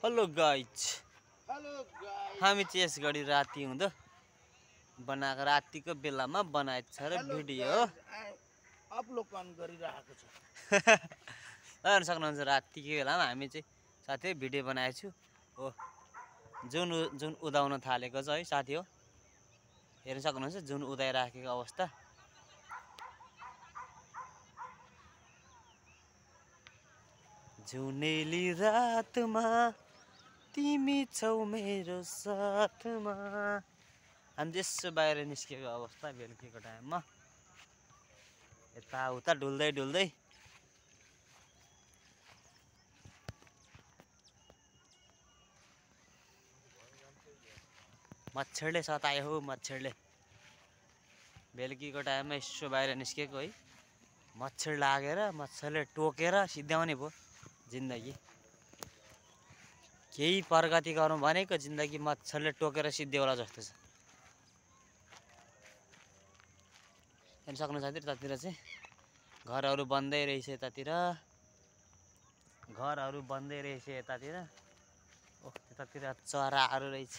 Hello guys, hello guys, हामी चाहिँ यस गरी राति हुँदो बनाएको रातिको बेलामा बनाएको छ र भिडियो अपलोड गरिरहेको छ। हेर्न सक्नुहुन्छ रातिको बेलामा हामी चाहिँ साथै भिडियो बनाएको छु हो। जुन उदाउन थालेको छ है साथी हो, हेर्न सक्नुहुन्छ जुन उदाइराखेको अवस्था। जुनेली रातमा तिमी छौ मेरो साथमा। हामी त्यसो बाहिर निस्केको अवस्था बेलुकीको टाइममा यताउता डुल्दै डुल्दै। मच्छरले सतायो हो, मच्छरले बेलुकीको टाइममा यसो बाहिर निस्केको है। मच्छर लागेर मच्छरले टोकेर सिध्याउने भयो जिन्दगी। केही प्रगति गरौँ भनेको जिन्दगी मच्छरले टोकेर सिध्याउला जस्तो छ। हेर्न सक्नुहुन्छ यतातिर चाहिँ घरहरू बन्दै रहेछ, यतातिर घरहरू बन्दै रहेछ, यतातिर ओ यतातिर चराहरू रहेछ।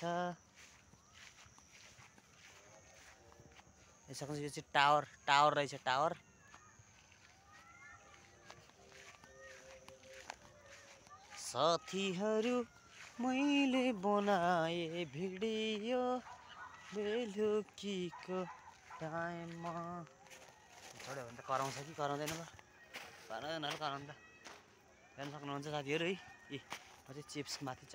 हेर्न सक्नुहुन्छ यो चाहिँ टावर रहेछ, टावर। साथीहरू मैले बनाए भिडियो बेलुकीको टाइममा। छोड्यो भने त कराउँछ कि कराउँदैन त? कराउँदैन होला, कराउनु त। हेर्न सक्नुहुन्छ साथीहरू है, म चाहिँ चिप्स माथि